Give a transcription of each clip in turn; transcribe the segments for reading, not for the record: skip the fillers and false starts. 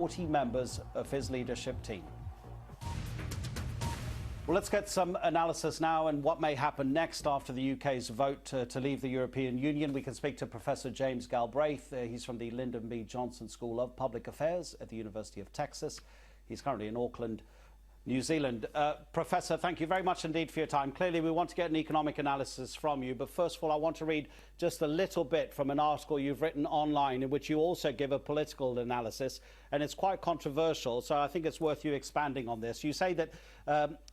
40 members of his leadership team. Well, let's get some analysis now and what may happen next after the UK's vote to leave the European Union. We can speak to Professor James Galbraith. He's from the Lyndon B. Johnson School of Public Affairs at the University of Texas. He's currently in Auckland, New Zealand. Professor, thank you very much indeed for your time. Clearly, we want to get an economic analysis from you. But first of all, I want to read just a little bit from an article you've written online in which you also give a political analysis. And it's quite controversial, so I think it's worth you expanding on this. You say that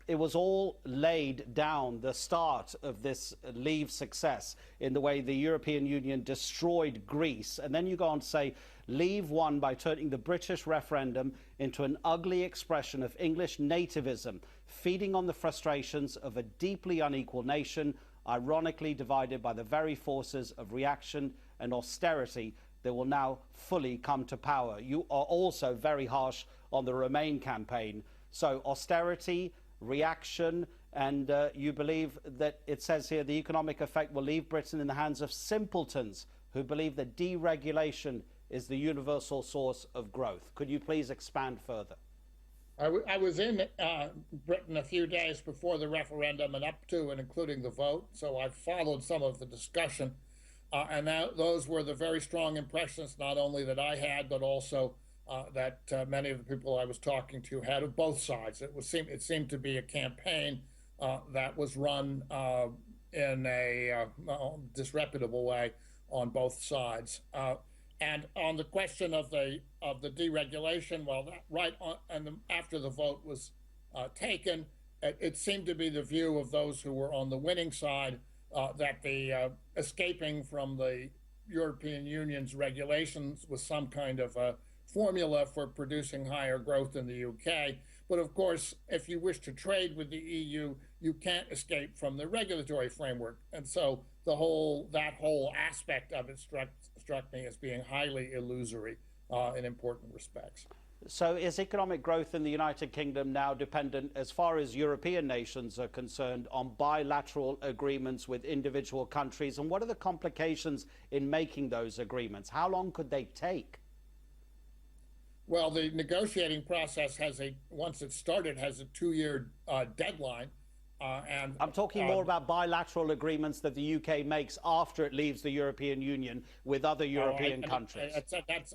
it was all laid down, the start of this leave success, in the way the European Union destroyed Greece. And then you go on to say, leave won by turning the British referendum into an ugly expression of English nativism, feeding on the frustrations of a deeply unequal nation, ironically divided by the very forces of reaction and austerity that will now fully come to power. You are also very harsh on the Remain campaign. So austerity, reaction, and you believe that it says here the economic effect will leave Britain in the hands of simpletons who believe that deregulation is the universal source of growth. Could you please expand further? I was in Britain a few days before the referendum and up to and including the vote, so I followed some of the discussion. And those were the very strong impressions, not only that I had, but also that many of the people I was talking to had of both sides. It seemed to be a campaign that was run in a disreputable way on both sides. And on the question of the deregulation, well, after the vote was taken, it seemed to be the view of those who were on the winning side that the escaping from the European Union's regulations was some kind of a formula for producing higher growth in the UK. But of course, if you wish to trade with the EU, you can't escape from the regulatory framework. And so that whole aspect of it struck me as being highly illusory in important respects. So is economic growth in the United Kingdom now dependent, as far as European nations are concerned, on bilateral agreements with individual countries? And what are the complications in making those agreements? How long could they take? Well, the negotiating process once it started, has a 2-year deadline. And I'm talking more about bilateral agreements that the UK makes after it leaves the European Union with other European countries.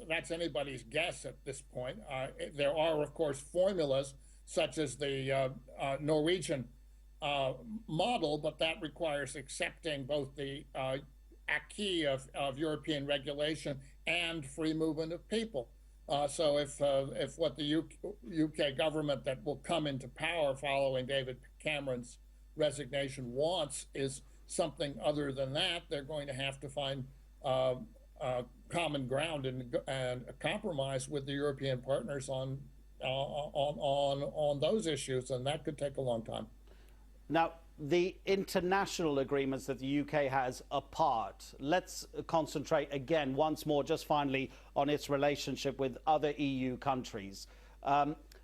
That's anybody's guess at this point. There are, of course, formulas such as the Norwegian model, but that requires accepting both the acquis of European regulation and free movement of people. So if what the UK government that will come into power following David Cameron's resignation wants is something other than that, they're going to have to find common ground and a compromise with the European partners on those issues, and that could take a long time. Now, the international agreements that the UK has apart, let's concentrate again, once more, just finally, on its relationship with other EU countries.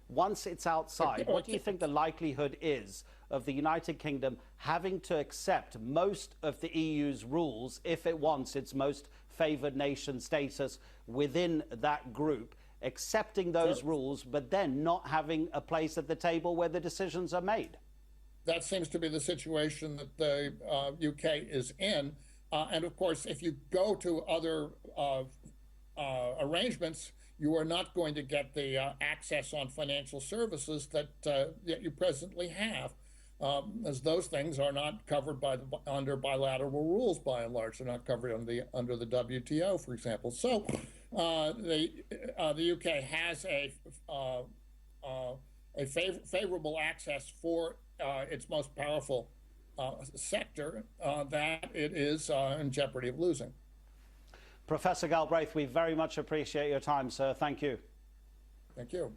Once it's outside, what do you think the likelihood is of the United Kingdom having to accept most of the EU's rules if it wants its most favoured nation status within that group, accepting those rules, but then not having a place at the table where the decisions are made? That seems to be the situation that the UK is in. And of course, if you go to other arrangements, you are not going to get the access on financial services that you presently have, as those things are not covered under bilateral rules by and large. They're not covered under the WTO, for example. So the UK has a favorable access for its most powerful sector that it is in jeopardy of losing. Professor Galbraith, we very much appreciate your time, sir. Thank you. Thank you.